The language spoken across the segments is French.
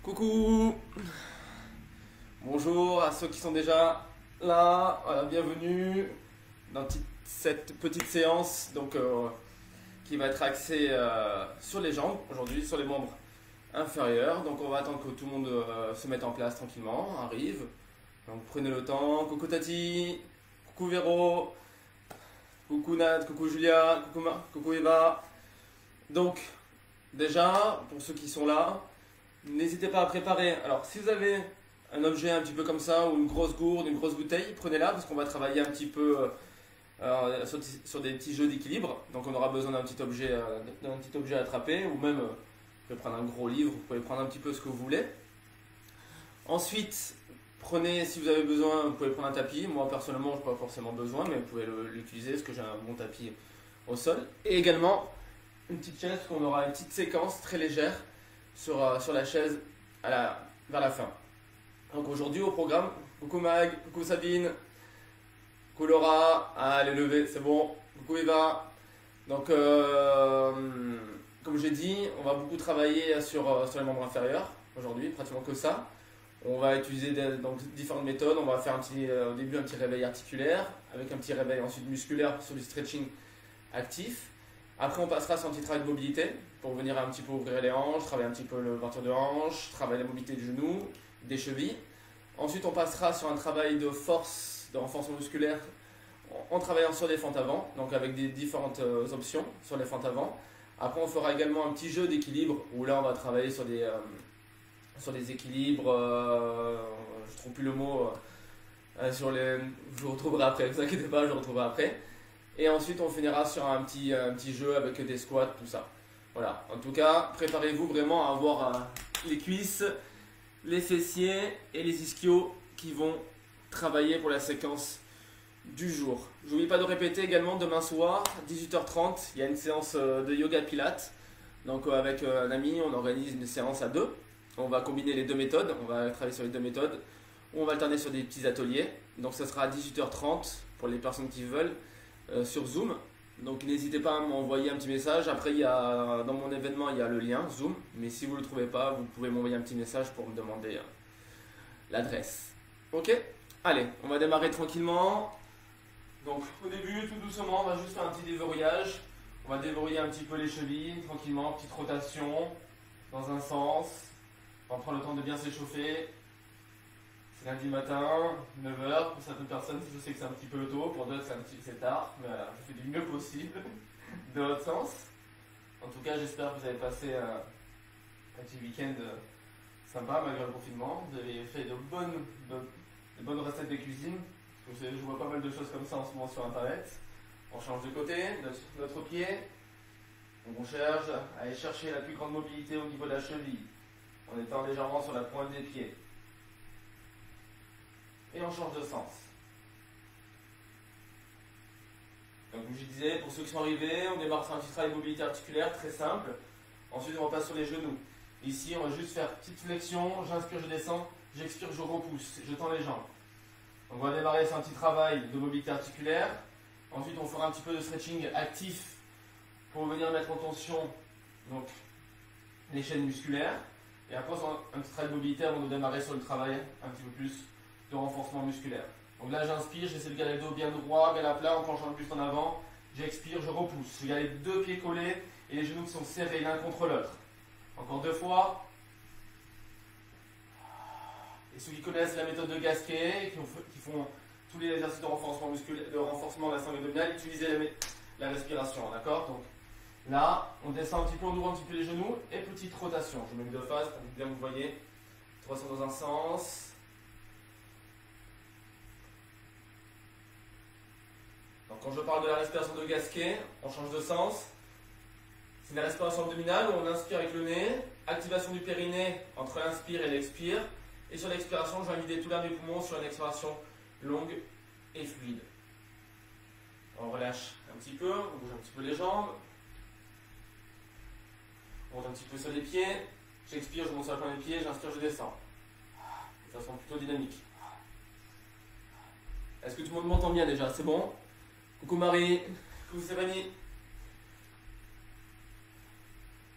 Coucou, bonjour à ceux qui sont déjà là, bienvenue dans cette petite séance qui va être axée sur les jambes aujourd'hui, sur les membres inférieurs. Donc on va attendre que tout le monde se mette en place tranquillement, arrive. Donc prenez le temps, coucou Tati, coucou Véro, coucou Nat, coucou Julia, coucou Eva. Donc déjà, pour ceux qui sont là, n'hésitez pas à préparer. Alors, si vous avez un objet un petit peu comme ça, ou une grosse gourde, une grosse bouteille, prenez-la parce qu'on va travailler un petit peu sur des petits jeux d'équilibre. Donc, on aura besoin d'un petit objet à attraper, ou même, vous pouvez prendre un gros livre, vous pouvez prendre un petit peu ce que vous voulez. Ensuite, prenez, si vous avez besoin, vous pouvez prendre un tapis. Moi, personnellement, je n'ai pas forcément besoin, mais vous pouvez l'utiliser parce que j'ai un bon tapis au sol. Et également, une petite chaise, parce qu'on aura une petite séquence très légère sur la chaise vers la fin. Donc aujourd'hui au programme, coucou Mag, coucou Sabine, coucou Laura, allez lever, c'est bon, coucou Eva. Donc comme j'ai dit, on va beaucoup travailler sur les membres inférieurs aujourd'hui, pratiquement que ça. On va utiliser différentes méthodes, on va faire au début un petit réveil articulaire, avec un petit réveil ensuite musculaire sur du stretching actif. Après, on passera sur un petit travail de mobilité pour venir un petit peu ouvrir les hanches, travailler un petit peu l'ouverture de hanches, travailler la mobilité des genoux, des chevilles. Ensuite, on passera sur un travail de force, de renforcement musculaire en travaillant sur les fentes avant, donc avec des différentes options sur les fentes avant. Après, on fera également un petit jeu d'équilibre où là, on va travailler sur des équilibres, je ne trouve plus le mot, je vous retrouverai après, ne vous inquiétez pas, je le retrouverai après. Et ensuite, on finira sur un petit jeu avec des squats, tout ça. Voilà. En tout cas, préparez-vous vraiment à avoir les cuisses, les fessiers et les ischios qui vont travailler pour la séquence du jour. Je n'oublie pas de répéter également demain soir, 18h30, il y a une séance de yoga pilates. Donc avec un ami, on organise une séance à deux. On va combiner les deux méthodes, on va travailler sur les deux méthodes. On va alterner sur des petits ateliers. Donc ça sera à 18h30 pour les personnes qui veulent. Sur Zoom, donc n'hésitez pas à m'envoyer un petit message. Après, dans mon événement, il y a le lien Zoom, mais si vous ne le trouvez pas, vous pouvez m'envoyer un petit message pour me demander l'adresse. Ok, allez, on va démarrer tranquillement. Donc au début, tout doucement, on va juste faire un petit déverrouillage. On va déverrouiller un petit peu les chevilles, tranquillement, petite rotation dans un sens. On va prendre le temps de bien s'échauffer. C'est lundi matin, 9h, pour certaines personnes je sais que c'est un petit peu tôt, pour d'autres c'est tard, mais voilà, je fais du mieux possible de votre sens. En tout cas, j'espère que vous avez passé un petit week-end sympa malgré le confinement. Vous avez fait de bonnes recettes de cuisine, parce que je vois pas mal de choses comme ça en ce moment sur internet. On change de côté, notre pied, donc on cherche à aller chercher la plus grande mobilité au niveau de la cheville, en étant légèrement sur la pointe des pieds. Et on change de sens. Donc comme je disais, pour ceux qui sont arrivés, on démarre sur un petit travail de mobilité articulaire très simple. Ensuite on passe sur les genoux. Ici on va juste faire petite flexion, j'inspire, je descends, j'expire, je repousse, je tends les jambes. Donc on va démarrer sur un petit travail de mobilité articulaire. Ensuite on fera un petit peu de stretching actif pour venir mettre en tension donc, les chaînes musculaires. Et après sur un petit travail de mobilité avant de démarrer sur le travail un petit peu plus de renforcement musculaire. Donc là j'inspire, j'essaie de garder le dos bien droit, bien à plat, en penchant le buste en avant. J'expire, je repousse. Je garde les deux pieds collés et les genoux qui sont serrés l'un contre l'autre. Encore deux fois. Et ceux qui connaissent la méthode de Gasquet, qui font tous les exercices de renforcement musculaire, de renforcement de la sangle abdominale, utilisez la respiration, d'accord? Donc là, on descend un petit peu, on ouvre un petit peu les genoux et petite rotation. Je mets deux faces pour que bien vous voyez. Rotation dans un sens. Donc quand je parle de la respiration de Gasquet, on change de sens. C'est une respiration abdominale où on inspire avec le nez, activation du périnée entre l'inspire et l'expire. Et sur l'expiration, je vais vider tout l'air du poumon sur une expiration longue et fluide. On relâche un petit peu, on bouge un petit peu les jambes. On monte un petit peu sur les pieds. J'expire, je monte sur la pointe des pieds, j'inspire, je descends. De façon plutôt dynamique. Est-ce que tout le monde m'entend bien déjà? C'est bon? Coucou Marie, coucou Stéphanie.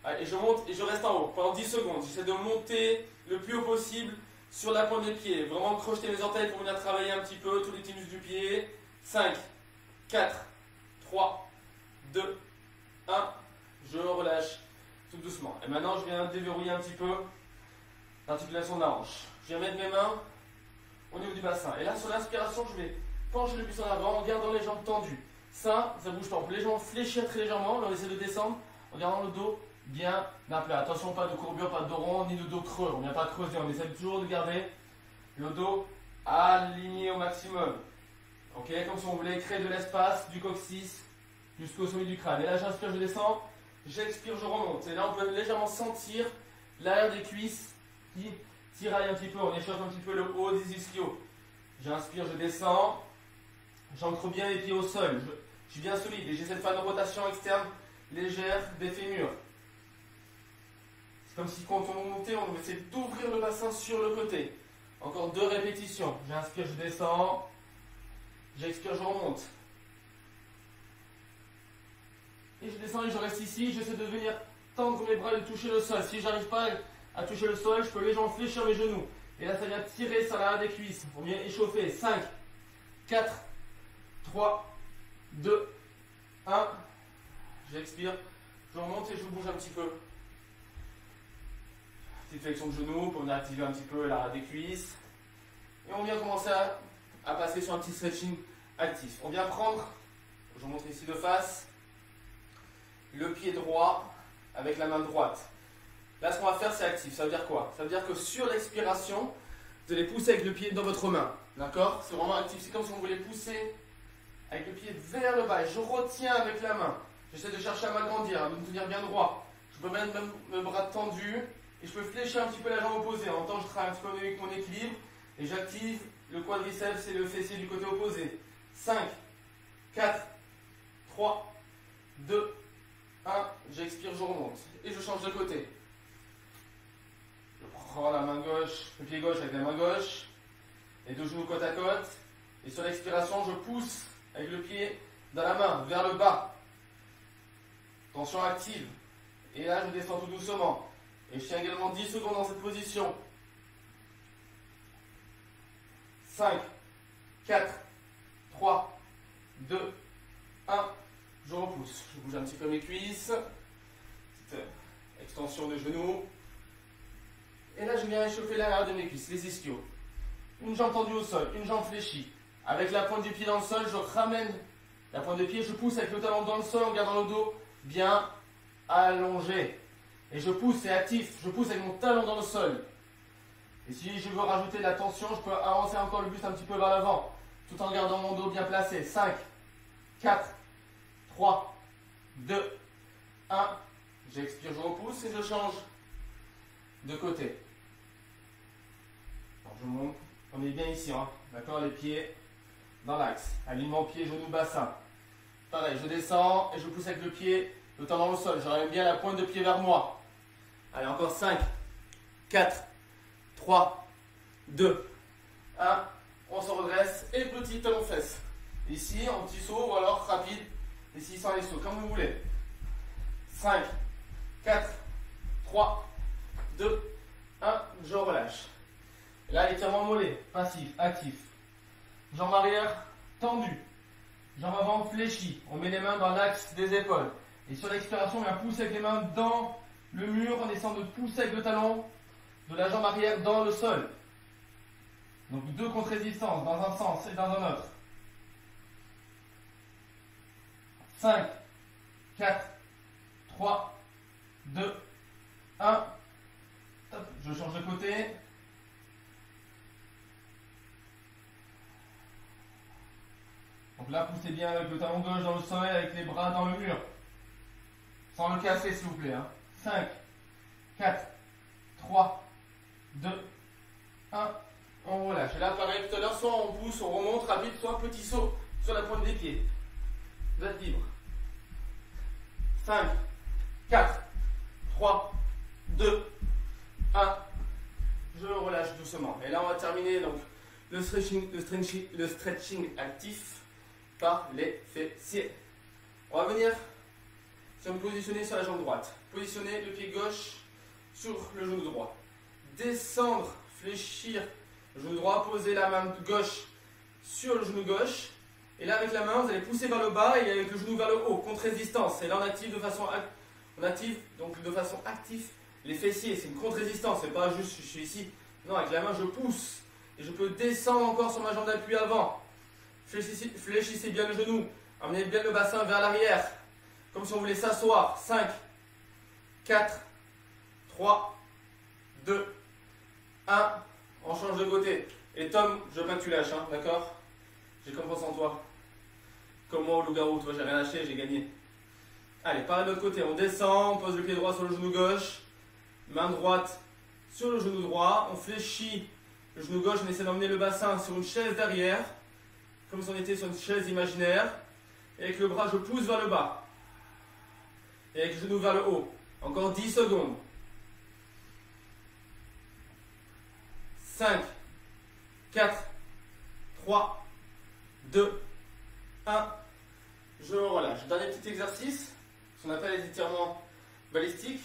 Allez, et je monte et je reste en haut pendant 10 secondes. J'essaie de monter le plus haut possible sur la pointe des pieds. Vraiment crocheter mes orteils pour venir travailler un petit peu tous les petits muscles du pied. 5, 4, 3, 2, 1. Je relâche tout doucement. Et maintenant, je viens déverrouiller un petit peu l'articulation de la hanche. Je viens mettre mes mains au niveau du bassin. Et là, sur l'inspiration, je vais pencher le buste en avant en gardant les jambes tendues. Ça bouge pas. On peut légèrement fléchir très légèrement. Là, on essaie de descendre en gardant le dos bien à plat. Attention, pas de courbure, pas de dos rond, ni de dos creux. On ne vient pas creuser. On essaie toujours de garder le dos aligné au maximum. Ok, comme si on voulait créer de l'espace du coccyx jusqu'au sommet du crâne. Et là, j'inspire, je descends. J'expire, je remonte. Et là, on peut légèrement sentir l'arrière des cuisses qui tiraille un petit peu. On échauffe un petit peu le haut des ischios. J'inspire, je descends. J'ancre bien les pieds au sol. Je suis bien solide et j'essaie de faire une rotation externe légère des fémurs. C'est comme si quand on montait, on essaie d'ouvrir le bassin sur le côté. Encore 2 répétitions. J'inspire, je descends. J'expire, je remonte. Et je descends et je reste ici. J'essaie de venir tendre mes bras et de toucher le sol. Si je n'arrive pas à toucher le sol, je peux légèrement fléchir mes genoux. Et là, ça vient tirer sur l'arrière des cuisses. On vient échauffer. 5, 4, 3, 2, 1. J'expire, je remonte et je bouge un petit peu. Petite flexion de genoux pour venir activer un petit peu l'arrière des cuisses. Et on vient commencer à passer sur un petit stretching actif. On vient prendre, je vous montre ici de face, le pied droit avec la main droite. Là, ce qu'on va faire, c'est actif. Ça veut dire quoi? Ça veut dire que sur l'expiration, vous allez pousser avec le pied dans votre main. D'accord? C'est vraiment actif. C'est comme si on voulait pousser avec le pied vers le bas. Et je retiens avec la main. J'essaie de chercher à m'agrandir, à me tenir bien droit. Je peux mettre même le bras tendu et je peux fléchir un petit peu la jambe opposée. En même temps, je travaille un petit peu avec mon équilibre et j'active le quadriceps et le fessier du côté opposé. 5, 4, 3, 2, 1. J'expire, je remonte. Et je change de côté. Je prends la main gauche, le pied gauche avec la main gauche. Les 2 genoux côte à côte. Et sur l'expiration, je pousse avec le pied dans la main, vers le bas. Tension active. Et là, je descends tout doucement. Et je tiens également 10 secondes dans cette position. 5, 4, 3, 2, 1. Je repousse. Je bouge un petit peu mes cuisses. Petite extension de genoux. Et là, je viens échauffer l'arrière de mes cuisses, les ischios. Une jambe tendue au sol, une jambe fléchie. Avec la pointe du pied dans le sol, je ramène la pointe de pied. Je pousse avec le talon dans le sol en gardant le dos bien allongé. Et je pousse, c'est actif. Je pousse avec mon talon dans le sol. Et si je veux rajouter de la tension, je peux avancer encore le buste un petit peu vers l'avant, tout en gardant mon dos bien placé. 5, 4, 3, 2, 1. J'expire, je repousse et je change de côté. Alors je monte. On est bien ici, hein. D'accord, les pieds dans l'axe. Alignement pied, genou, bassin. Pareil, je descends et je pousse avec le pied, le talon dans le sol. Je ramène bien la pointe de pied vers moi. Allez, encore 5, 4, 3, 2, 1. On se redresse et petit talon fesse. Ici, en petit saut ou alors rapide. Ici, sans les sauts, comme vous voulez. 5, 4, 3, 2, 1. Je relâche. Et là, étirement mollet, passif, actif. Jambe arrière tendue. Jambe avant fléchie. On met les mains dans l'axe des épaules. Et sur l'expiration, on vient pousser avec les mains dans le mur en essayant de pousser avec le talon de la jambe arrière dans le sol. Donc 2 contre-résistances dans un sens et dans un autre. 5, 4, 3, 2, 1. Top. Je change de côté. Donc là, poussez bien avec le talon gauche dans le sol, avec les bras dans le mur. Sans le casser, s'il vous plaît. 5, 4, 3, 2, 1. On relâche. Et là, pareil, tout à l'heure, soit on pousse, on remonte rapide, soit un petit saut sur la pointe des pieds. Vous êtes libre. 5, 4, 3, 2, 1. Je relâche doucement. Et là, on va terminer donc, le stretching actif par les fessiers. On va venir Je vais me positionner sur la jambe droite. Positionner le pied gauche sur le genou droit. Descendre, fléchir le genou droit, poser la main gauche sur le genou gauche. Et là, avec la main, vous allez pousser vers le bas et avec le genou vers le haut, contre résistance. Et là, on active de façon active les fessiers. C'est une contre résistance, c'est pas juste je suis ici. Non, avec la main, je pousse. Et je peux descendre encore sur ma jambe d'appui avant. Fléchissez bien le genou. Amenez bien le bassin vers l'arrière. Comme si on voulait s'asseoir. 5, 4, 3, 2, 1. On change de côté. Et Tom, je veux pas que tu lâches, hein, d'accord? J'ai confiance en toi. Comme moi au loup-garou, toi j'ai rien lâché, j'ai gagné. Allez, pareil de l'autre côté. On descend, on pose le pied droit sur le genou gauche. Main droite sur le genou droit. On fléchit le genou gauche, on essaie d'emmener le bassin sur une chaise derrière. Comme si on était sur une chaise imaginaire. Et avec le bras, je pousse vers le bas. Et avec le genou vers le haut. Encore 10 secondes. 5, 4, 3, 2, 1. Je relâche. Dernier petit exercice, ce qu'on appelle les étirements balistiques.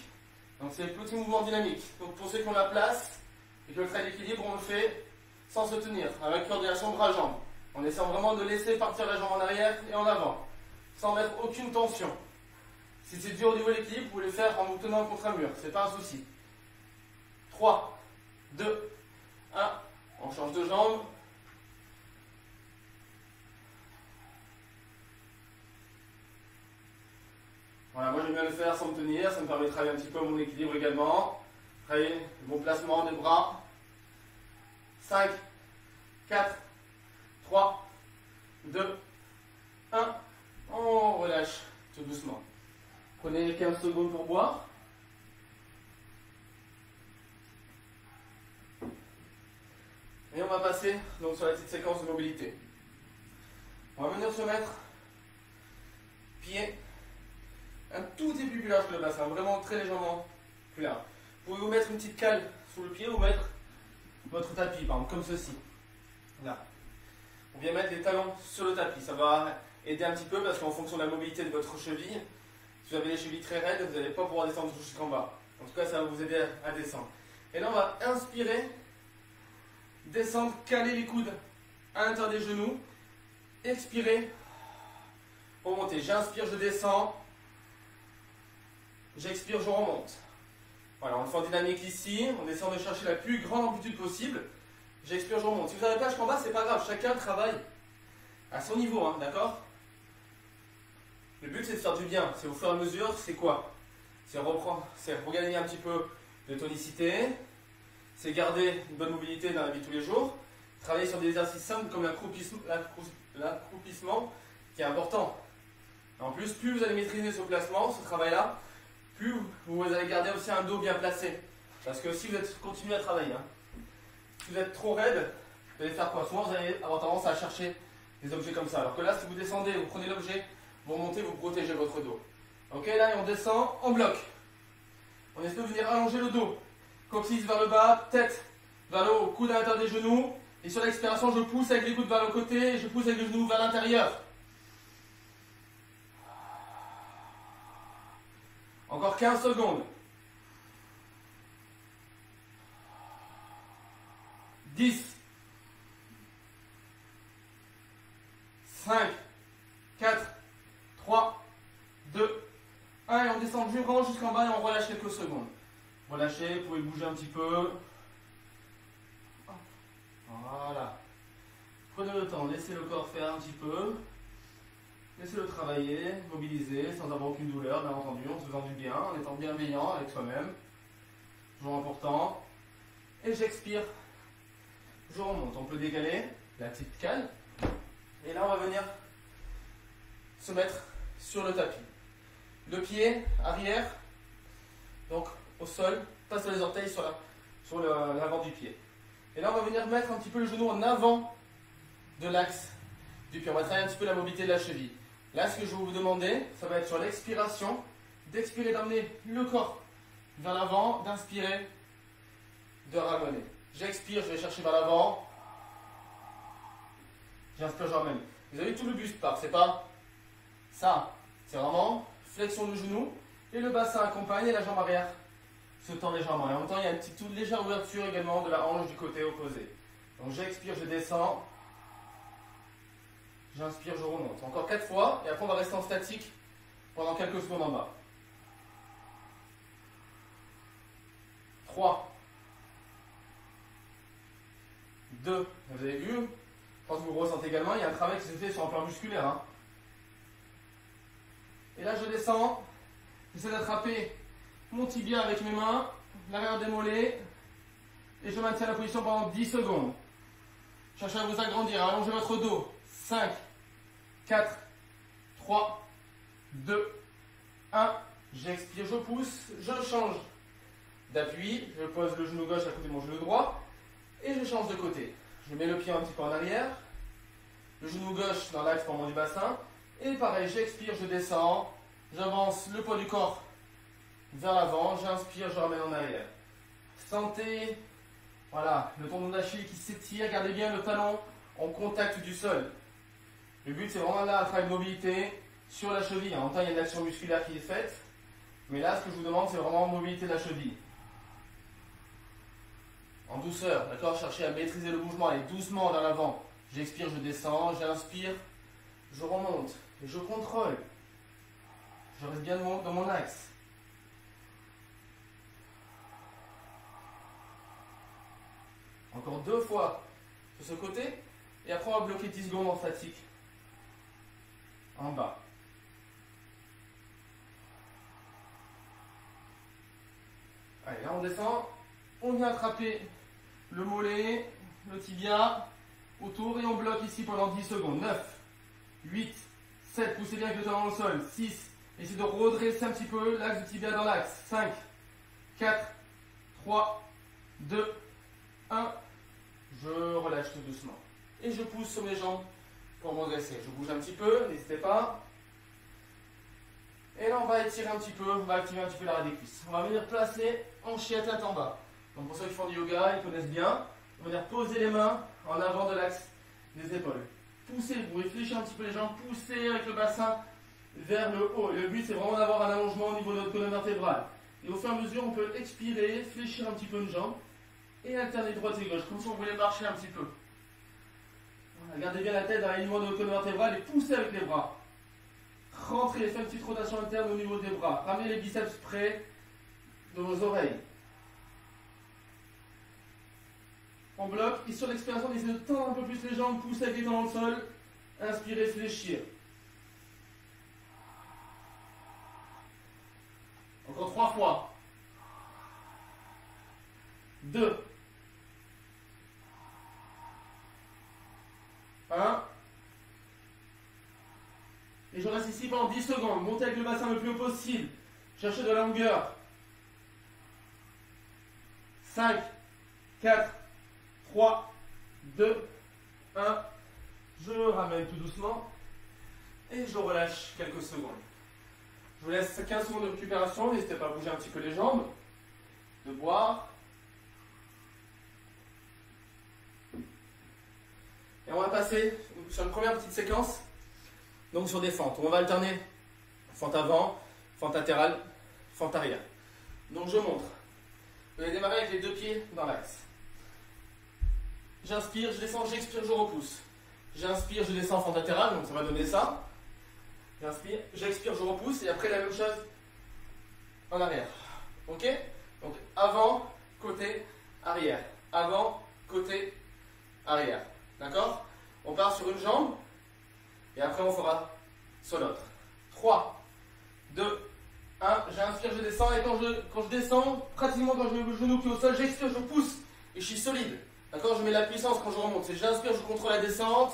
Donc c'est les petits mouvements dynamiques. Donc pour ceux qui ont la place et qui veulent faire l'équilibre, on le fait sans se tenir, avec coordination bras-jambes. En essayant vraiment de laisser partir la jambe en arrière et en avant, sans mettre aucune tension. Si c'est dur au niveau de l'équilibre, vous pouvez le faire en vous tenant contre un mur, c'est pas un souci. 3, 2, 1. On change de jambe. Voilà, moi j'aime bien le faire sans me tenir, ça me permet de travailler un petit peu mon équilibre également. Travailler mon placement des bras. 5, 4, 3, 2, 1. On relâche tout doucement. Prenez 15 secondes pour boire. Et on va passer donc sur la petite séquence de mobilité. On va venir se mettre pied un tout petit peu plus large que le bassin, vraiment très légèrement plus large. Vous pouvez vous mettre une petite cale sous le pied ou mettre votre tapis, par exemple, comme ceci. Là. Ou bien mettre les talons sur le tapis. Ça va aider un petit peu parce qu'en fonction de la mobilité de votre cheville, si vous avez les chevilles très raides, vous n'allez pas pouvoir descendre jusqu'en bas. En tout cas, ça va vous aider à descendre. Et là, on va inspirer, descendre, caler les coudes à l'intérieur des genoux. Expirer, remonter. J'inspire, je descends. J'expire, je remonte. Voilà, on le fait en dynamique ici. On essaie de chercher la plus grande amplitude possible. J'expire, je remonte. Si vous n'arrivez pas jusqu'en bas, c'est pas grave. Chacun travaille à son niveau, hein, d'accord? Le but, c'est de faire du bien. C'est au fur et à mesure, c'est quoi? C'est reprendre, c'est regagner un petit peu de tonicité. C'est garder une bonne mobilité dans la vie de tous les jours. Travailler sur des exercices simples comme l'accroupissement, qui est important. En plus, plus vous allez maîtriser ce placement, ce travail-là, plus vous allez garder aussi un dos bien placé. Parce que si vous continuez à travailler, hein, si vous êtes trop raide, vous allez faire quoi? Souvent, vous allez avoir tendance à chercher des objets comme ça. Alors que là, si vous descendez, vous prenez l'objet, vous remontez, vous protégez votre dos. Ok, là, on descend, on bloque. On essaie de venir allonger le dos. Coccyx vers le bas, tête vers le haut, coude à l'intérieur des genoux. Et sur l'expiration, je pousse avec les coudes vers le côté et je pousse avec les genoux vers l'intérieur. Encore 15 secondes. 10. 5. 4. 3. 2. 1. Et on descend vraiment jusqu'en bas et on relâche quelques secondes. Relâchez, vous pouvez bouger un petit peu. Voilà. Prenez le temps, laissez le corps faire un petit peu. Laissez-le travailler, mobiliser, sans avoir aucune douleur, bien entendu, en se faisant du bien, en étant bienveillant avec soi-même. Toujours important. Et j'expire. Je remonte. On peut décaler la petite cale. Et là, on va venir se mettre sur le tapis. Le pied arrière, donc au sol, passe les orteils sur l'avant du pied. Et là, on va venir mettre un petit peu le genou en avant de l'axe du pied. On va travailler un petit peu la mobilité de la cheville. Là, ce que je vais vous demander, ça va être sur l'expiration, d'expirer, d'amener le corps vers l'avant, d'inspirer, de ramener. J'expire, je vais chercher vers l'avant. J'inspire, je ramène. Vous avez tout le buste part, c'est pas ça. C'est vraiment flexion du genou, et le bassin accompagne et la jambe arrière se tend légèrement. Et en même temps, il y a une petite toute légère ouverture également de la hanche du côté opposé. Donc j'expire, je descends. J'inspire, je remonte. Encore 4 fois, et après on va rester en statique pendant quelques secondes en bas. 3, 2, vous avez vu, je pense que vous le ressentez également, il y a un travail qui se fait sur un plan musculaire. Hein. Et là je descends, j'essaie d'attraper mon tibia avec mes mains, l'arrière des mollets, et je maintiens la position pendant 10 secondes. Cherchez à vous agrandir, allongez votre dos. 5, 4, 3, 2, 1. J'expire, je pousse, je change d'appui, je pose le genou gauche à côté de mon genou droit et je change de côté. Je mets le pied un petit peu en arrière, le genou gauche dans l'axe pour mon du bassin et pareil, j'expire, je descends, j'avance le poids du corps vers l'avant, j'inspire, je ramène en arrière. Sentez, voilà, le tendon d'Achille qui s'étire, gardez bien le talon en contact du sol. Le but c'est vraiment là, à travailler de mobilité sur la cheville. En même temps, il y a une action musculaire qui est faite, mais là, ce que je vous demande, c'est vraiment mobilité de la cheville. En douceur, d'accord? Cherchez à maîtriser le mouvement, allez doucement vers l'avant. J'expire, je descends, j'inspire, je remonte et je contrôle. Je reste bien dans mon axe. Encore 2 fois sur ce côté et après on va bloquer 10 secondes en statique. En bas. Allez, là on descend, on vient attraper le mollet, le tibia autour et on bloque ici pendant 10 secondes. 9, 8, 7, poussez bien avec le talon au sol. 6, essayez de redresser un petit peu l'axe du tibia dans l'axe. 5, 4, 3, 2, 1. Je relâche tout doucement. Et je pousse sur mes jambes pour m'engraisser. Je bouge un petit peu, n'hésitez pas. Et là, on va étirer un petit peu, on va activer un petit peu l'arrêt des cuisses. On va venir placer hanche et tête en bas. Donc pour ceux qui font du yoga, ils connaissent bien. On va venir poser les mains en avant de l'axe des épaules. Poussez, vous réfléchissez un petit peu les jambes, poussez avec le bassin vers le haut. Et le but, c'est vraiment d'avoir un allongement au niveau de notre colonne vertébrale. Et au fur et à mesure, on peut expirer, fléchir un petit peu une jambe et alterner droite et gauche, comme si on voulait marcher un petit peu. Voilà, gardez bien la tête dans l'alignement de votre colonne vertébrale et poussez avec les bras. Rentrez, faites une petite rotation interne au niveau des bras. Ramenez les biceps près de vos oreilles. On bloque et sur l'expiration, essayez de tendre un peu plus les jambes, poussez avec les dents dans le sol. Inspirez, fléchir. Encore 3 fois. 2. 1. Et je reste ici pendant 10 secondes. Montez avec le bassin le plus haut possible. Cherchez de la longueur. 5, 4, 3, 2, 1. Je ramène tout doucement. Et je relâche quelques secondes. Je vous laisse 15 secondes de récupération. N'hésitez pas à bouger un petit peu les jambes. De boire. Et on va passer sur une première petite séquence. Donc sur des fentes. On va alterner fente avant, fente latérale, fente arrière. Donc je montre. Vous allez démarrer avec les 2 pieds dans l'axe. J'inspire, je descends, j'expire, je repousse. J'inspire, je descends, fente latérale, donc ça va donner ça. J'inspire, j'expire, je repousse, et après la même chose en arrière. Ok? Donc avant, côté, arrière. Avant, côté, arrière. D'accord? On part sur une jambe, et après on fera sur l'autre. 3, 2, 1, j'inspire, je descends, et quand je descends, pratiquement quand je mets le genou pied au sol, j'expire, je pousse, et je suis solide. D'accord? Je mets la puissance quand je remonte. C'est j'inspire, je contrôle la descente,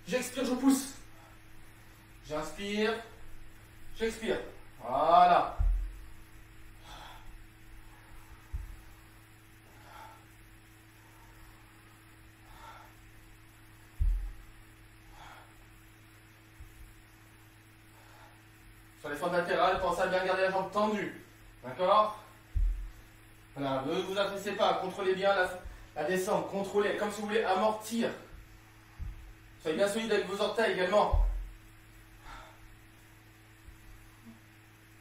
j'expire, je pousse. J'inspire, j'expire. Voilà. Sur les fentes latérales, pensez à bien garder la jambe tendue. D'accord? Voilà, ne vous intéressez pas, contrôlez bien la descente, contrôlez, comme si vous voulez amortir. Soyez bien solide avec vos orteils également.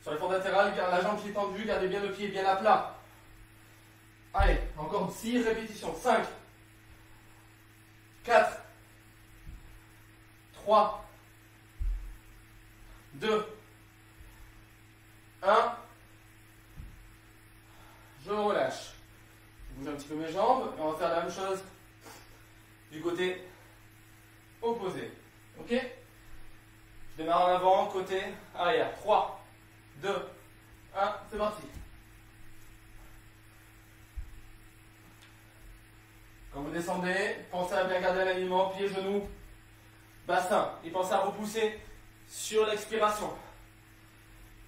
Sur les fentes latérales, garde la jambe qui est tendue, gardez bien le pied bien à plat. Allez, encore 6 répétitions. 5, 4, 3, 2, 1. Je relâche. Je bouge un petit peu mes jambes et on va faire la même chose du côté opposé. Ok? Je démarre en avant, côté arrière. 3, 2, 1, c'est parti. Quand vous descendez, pensez à bien garder l'alignement, pieds, genoux, bassin. Et pensez à repousser sur l'expiration.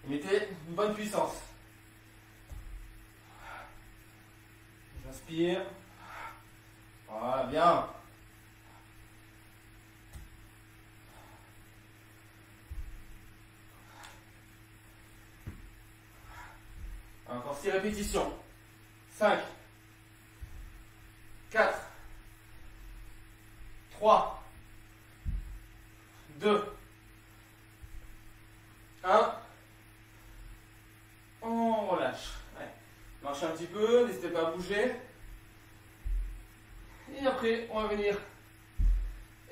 Mettez une bonne puissance. J'inspire. Voilà, bien. Encore 6 répétitions. 5, 4, 3, 2, 1. On relâche. Ouais. Marchez un petit peu, n'hésitez pas à bouger. Et après, on va venir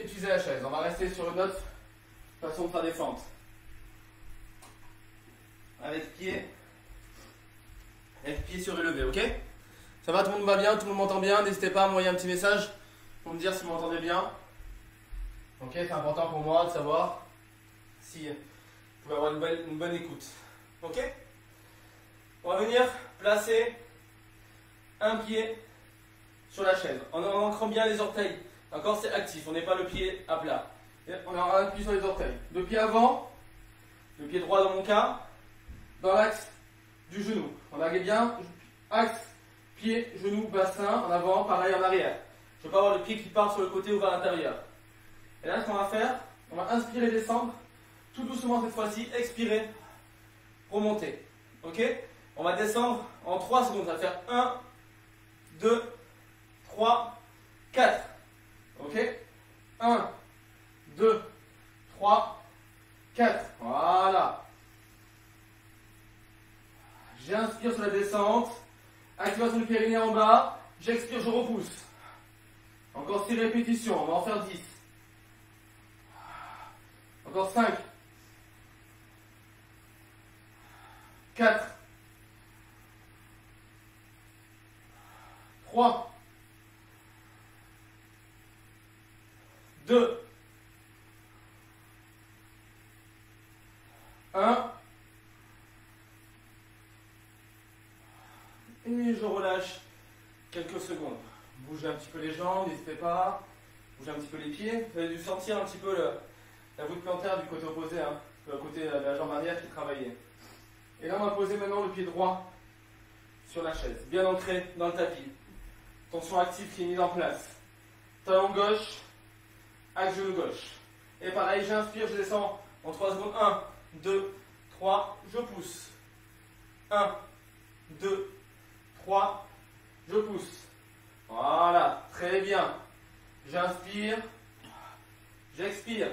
utiliser la chaise. On va rester sur une autre façon de faire des fentes. Avec pied surélevé, ok? Ça va, tout le monde va bien, tout le monde m'entend bien? N'hésitez pas à m'envoyer un petit message pour me dire si vous m'entendez bien. Ok, c'est important pour moi de savoir si vous pouvez avoir une bonne écoute. Ok? On va venir placer un pied sur la chaise en ancrant bien les orteils. D'accord? C'est actif, on n'est pas le pied à plat. Et on aura un pied sur les orteils. Le pied avant, le pied droit dans mon cas, dans l'axe du genou. On regarde bien, axe, pied, genou, bassin, en avant, pareil en arrière. Je ne veux pas avoir le pied qui part sur le côté ou vers l'intérieur. Et là, ce qu'on va faire, on va inspirer, descendre, tout doucement cette fois-ci, expirer, remonter. Ok? On va descendre en 3 secondes. Ça va faire 1, 2, 3, 4. Ok? 1, 2, 3, 4. Voilà. J'inspire sur la descente. Activation du périnée en bas. J'expire, je repousse. Encore 6 répétitions. On va en faire 10. Encore 5. 4. 3. 2. 1. Et je relâche quelques secondes. Bougez un petit peu les jambes, n'hésitez pas. Bougez un petit peu les pieds. Vous avez dû sentir un petit peu la voûte plantaire du côté opposé, hein, le côté de la jambe arrière qui travaillait. Et là, on va poser maintenant le pied droit sur la chaise, bien ancré dans le tapis. Tension active qui est mise en place. Talon gauche, axe genou gauche. Et pareil, j'inspire, je descends en 3 secondes. 1, 2, 3, je pousse. 1, 2, 3, je pousse. Voilà, très bien. J'inspire, j'expire.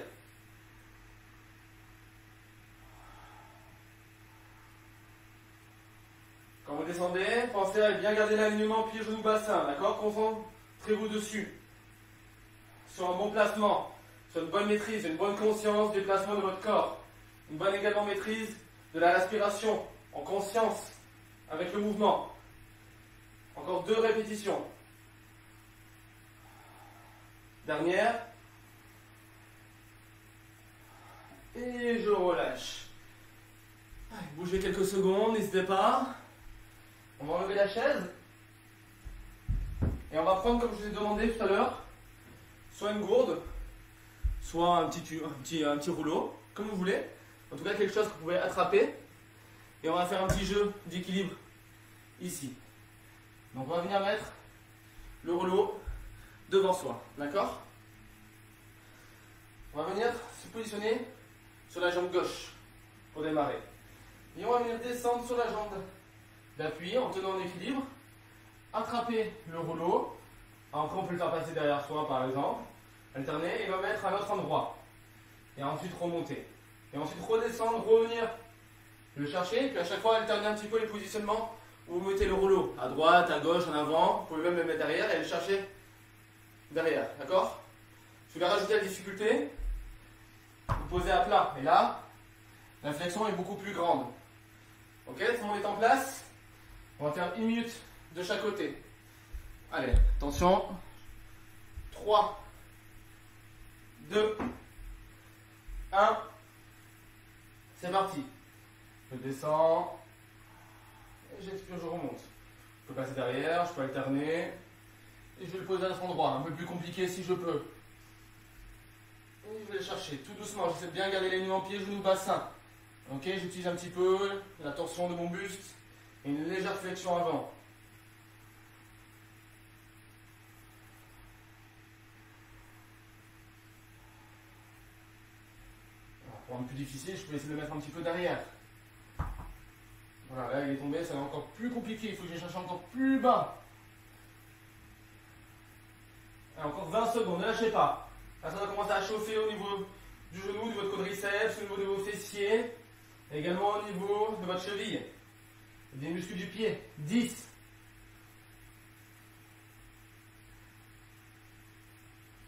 Quand vous descendez, pensez à bien garder l'alignement pied, genou, bassin. D'accord? Concentrez-vous dessus. Sur un bon placement, sur une bonne maîtrise, une bonne conscience du placement de votre corps. Une bonne également maîtrise de la respiration, en conscience avec le mouvement. Encore 2 répétitions. Dernière. Et je relâche. Bougez quelques secondes, n'hésitez pas. On va enlever la chaise. Et on va prendre, comme je vous ai demandé tout à l'heure, soit une gourde, soit un petit rouleau, comme vous voulez. En tout cas, quelque chose que vous pouvez attraper. Et on va faire un petit jeu d'équilibre ici. Donc on va venir mettre le rouleau devant soi. D'accord? On va venir se positionner sur la jambe gauche pour démarrer. Et on va venir descendre sur la jambe d'appui en tenant en équilibre. Attraper le rouleau. Après, on peut le faire passer derrière soi par exemple. Alterner et le mettre à l'autre endroit. Et ensuite remonter. Et ensuite redescendre, revenir Je vais le chercher, puis à chaque fois alterner un petit peu les positionnements où vous mettez le rouleau. À droite, à gauche, en avant. Vous pouvez même le mettre derrière et le chercher derrière. D'accord? Je vais rajouter la difficulté. Vous posez à plat. Et là, la flexion est beaucoup plus grande. Ok, tout le monde est en place. On va faire 1 minute de chaque côté. Allez, attention. 3, 2, 1. C'est parti. Je descends. Et j'expire, je remonte. Je peux passer derrière, je peux alterner. Et je vais le poser à cet endroit, un peu plus compliqué si je peux. Et je vais le chercher tout doucement. J'essaie de bien garder les lignes en pied, genoux, bassin. Ok, j'utilise un petit peu la torsion de mon buste et une légère flexion avant. Pour rendre plus difficile, je peux essayer de le mettre un petit peu derrière. Voilà, là il est tombé, ça va encore plus compliqué, il faut que je cherche encore plus bas. Allez, encore 20 secondes, ne lâchez pas. Là ça va commencer à chauffer au niveau du genou, de votre quadriceps, au niveau de vos fessiers, et également au niveau de votre cheville, des muscles du pied. 10.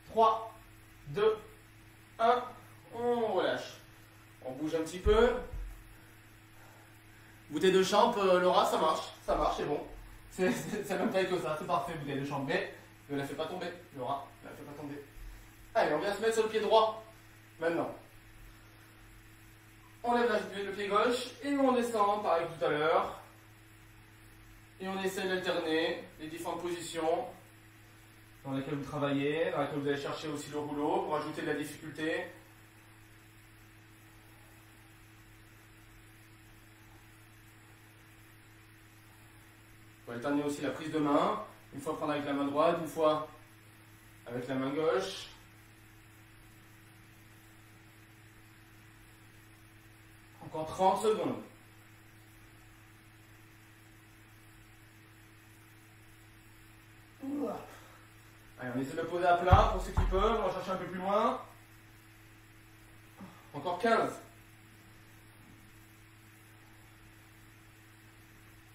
3, 2, 1, on relâche. On bouge un petit peu. Bouteille de champ, Laura, ça marche, c'est bon. C'est même taille que ça, c'est parfait, bouteille de champ. Mais ne la fais pas tomber, Laura, ne la fais pas tomber. Allez, on vient se mettre sur le pied droit. Maintenant, on lève le pied gauche et on descend, pareil que tout à l'heure. Et on essaie d'alterner les différentes positions dans lesquelles vous travaillez, dans lesquelles vous allez chercher aussi le rouleau pour ajouter de la difficulté. Vous pouvez alterner aussi la prise de main, une fois prendre avec la main droite, une fois avec la main gauche. Encore 30 secondes. Allez, on essaie de le poser à plat pour ceux qui peuvent, on va chercher un peu plus loin. Encore 15.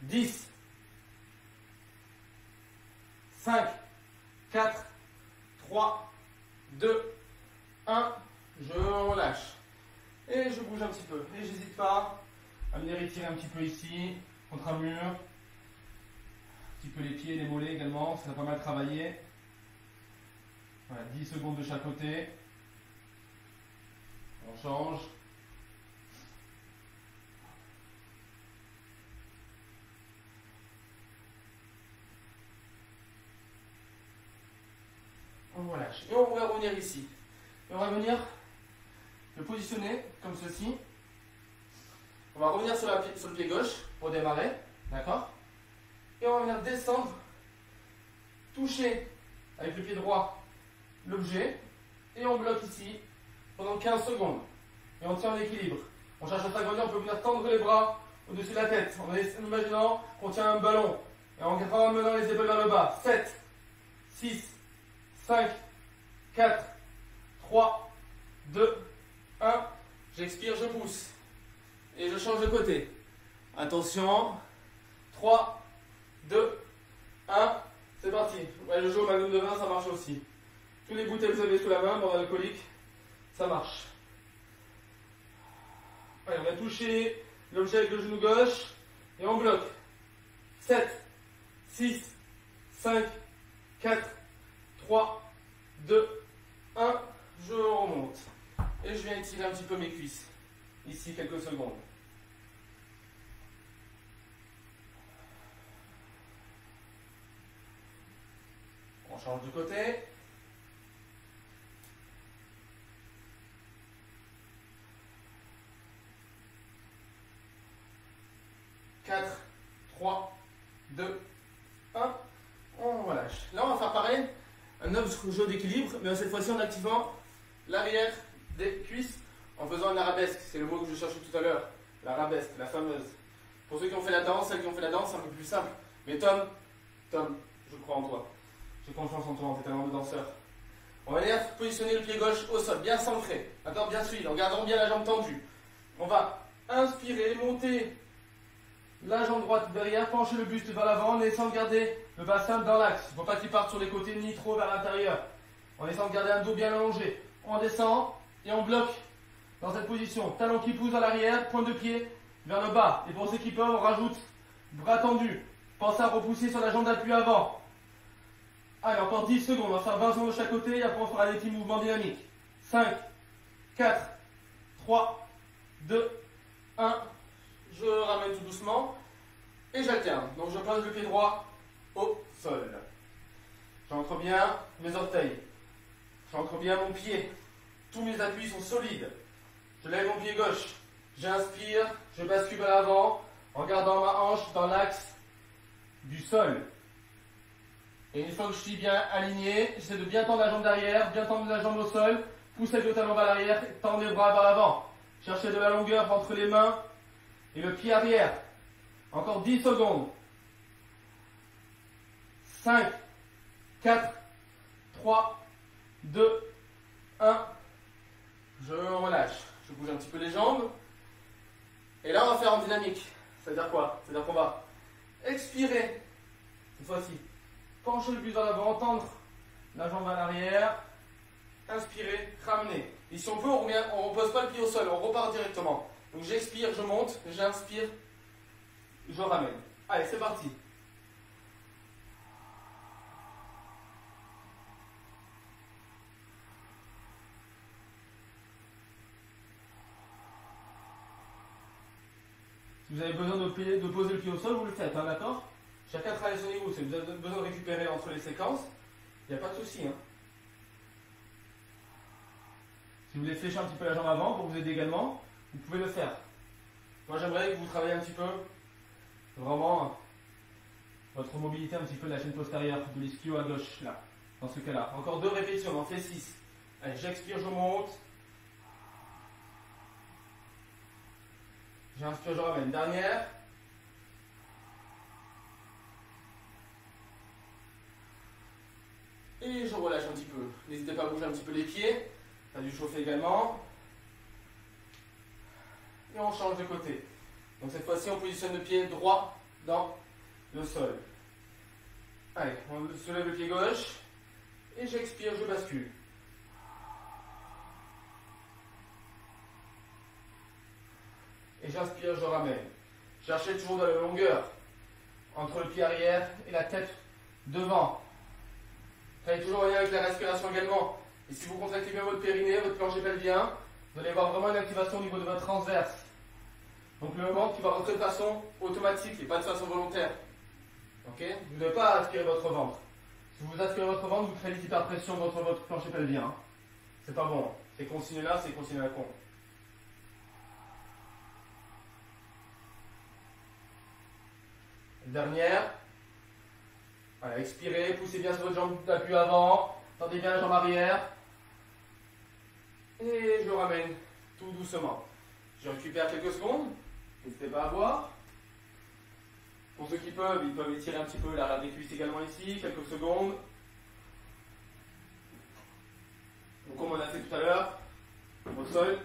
10. 5, 4, 3, 2, 1. Je relâche. Et je bouge un petit peu. Et j'hésite pas à venir étirer un petit peu ici, contre un mur. Un petit peu les pieds, les mollets également, ça va pas mal travailler. Voilà, 10 secondes de chaque côté. On change. On relâche. Et on va revenir ici. Et on va venir le positionner comme ceci. On va revenir sur le pied gauche pour démarrer. D'accord? Et on va venir descendre, toucher avec le pied droit l'objet. Et on bloque ici pendant 15 secondes. Et on tient en équilibre. On cherche à s'agrandir, on peut venir tendre les bras au-dessus de la tête. En imaginant qu'on tient un ballon. Et en ramenant les épaules vers le bas. 7, 6, 5, 4, 3, 2, 1. J'expire, je pousse. Et je change de côté. Attention. 3, 2, 1. C'est parti. Ouais, le jeu au magnum de vin, ça marche aussi. Tous les bouteilles que vous avez sous la main, bon, alcoolique, ça marche. Allez, on va toucher l'objet avec le genou gauche. Et on bloque. 7, 6, 5, 4, 3, 2, 1. Je remonte. Et je viens étirer un petit peu mes cuisses. Ici, quelques secondes. On change de côté. Quatre, 3, 2, 1. On relâche. Là, on va faire pareil. Un autre jeu d'équilibre, mais cette fois-ci en activant l'arrière des cuisses en faisant un arabesque. C'est le mot que je cherchais tout à l'heure. L'arabesque, la fameuse. Pour ceux qui ont fait la danse, celles qui ont fait la danse, c'est un peu plus simple. Mais Tom, je crois en toi. J'ai confiance en toi, en tes talents de danseur. On va venir positionner le pied gauche au sol, bien centré, d'accord, bien suivi, en gardant bien la jambe tendue. On va Inspirez, montez la jambe droite derrière, penchez le buste vers l'avant en essayant de garder le bassin dans l'axe. Il ne faut pas qu'il parte sur les côtés ni trop vers l'intérieur. En essayant de garder un dos bien allongé. On descend et on bloque dans cette position. Talon qui pousse à l'arrière, pointe de pied vers le bas. Et pour ceux qui peuvent, on rajoute bras tendus. Pensez à repousser sur la jambe d'appui avant. Allez, encore 10 secondes. On va faire 20 secondes de chaque côté et après on fera des petits mouvements dynamiques. 5, 4, 3, 2, 1. Je ramène tout doucement et j'alterne. Donc je pose le pied droit au sol. J'ancre bien mes orteils. J'ancre bien mon pied. Tous mes appuis sont solides. Je lève mon pied gauche. J'inspire, je bascule vers l'avant en gardant ma hanche dans l'axe du sol. Et une fois que je suis bien aligné, j'essaie de bien tendre la jambe derrière, bien tendre la jambe au sol, pousser le talon vers l'arrière, tendre les bras vers l'avant. Cherchez de la longueur entre les mains et le pied arrière. Encore 10 secondes. 5, 4, 3, 2, 1. Je relâche. Je bouge un petit peu les jambes. Et là, on va faire en dynamique. C'est-à-dire quoi? C'est-à-dire qu'on va expirer. Cette fois-ci, pencher le buste vers l'avant, tendre la jambe à l'arrière. Inspirer, ramener. Et si on peut, on ne repose pas le pied au sol, on repart directement. Donc j'expire, je monte, j'inspire, je ramène. Allez, c'est parti. Si vous avez besoin de poser le pied au sol, vous le faites, hein, d'accord? Chacun travaille à son niveau. Si vous avez besoin de récupérer entre les séquences, il n'y a pas de souci. Hein. Si vous voulez flécher un petit peu la jambe avant pour vous aider également, vous pouvez le faire. Moi, j'aimerais que vous travailliez un petit peu, vraiment, votre mobilité un petit peu de la chaîne postérieure, de l'ischio à gauche, là, dans ce cas-là. Encore 2 répétitions, on en fait 6. Allez, j'expire, je monte. J'inspire, je ramène. Dernière. Et je relâche un petit peu. N'hésitez pas à bouger un petit peu les pieds. Ça a dû chauffer également. Et on change de côté. Donc cette fois-ci, on positionne le pied droit dans le sol. Allez, on soulève le pied gauche. Et j'expire, je bascule. Et j'inspire, je ramène. Cherchez toujours de la longueur entre le pied arrière et la tête devant. Travaillez toujours en lien avec la respiration également. Et si vous contractez bien votre périnée, votre plancher pelvien, vous allez avoir vraiment une activation au niveau de votre transverse. Donc le mouvement qui va rentrer de façon automatique et pas de façon volontaire. Ok? Vous ne devez pas aspirer votre ventre. Si vous aspirez votre ventre, vous créez des hyperpressions dans votre plancher pelvien. C'est pas bon. Ces consignes-là, c'est consignes à la con. Dernière. Voilà, expirez, poussez bien sur votre jambe d'appui avant, tendez bien la jambe arrière. Et je ramène tout doucement. Je récupère quelques secondes, n'hésitez pas à voir. Pour ceux qui peuvent, ils peuvent étirer un petit peu l'arrière des cuisses également ici, quelques secondes. Donc comme on a fait tout à l'heure, au sol.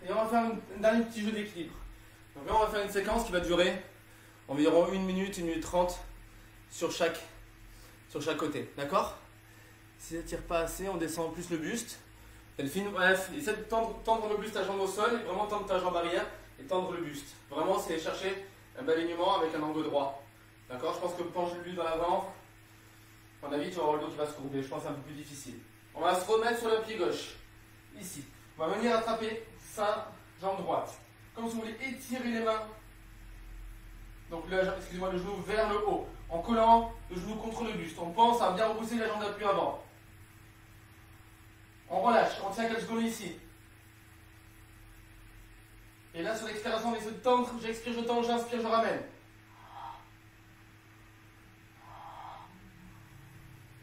Et on va faire un dernier petit jeu d'équilibre. Donc là, on va faire une séquence qui va durer environ 1 minute, 1 minute 30 sur chaque côté. D'accord? Si ça ne tire pas assez, on descend plus le buste. Delphine, bref, essaie de tendre le buste, ta jambe au sol, et vraiment tendre ta jambe arrière et tendre le buste. Vraiment, c'est chercher un bel alignement avec un angle droit. D'accord? Je pense que pencher le buste vers l'avant, à mon avis, tu vas avoir le dos qui va se courber. Je pense que c'est un peu plus difficile. On va se remettre sur le pied gauche. Ici. On va venir attraper sa jambe droite. Comme si vous voulez étirer les mains. Donc le genou vers le haut. En collant le genou contre le buste. On pense à bien repousser la jambe d'appui avant. On relâche. On tient quelques secondes ici. Et là sur l'expiration, on essaie de tendre. J'expire, je tends, j'inspire, je ramène.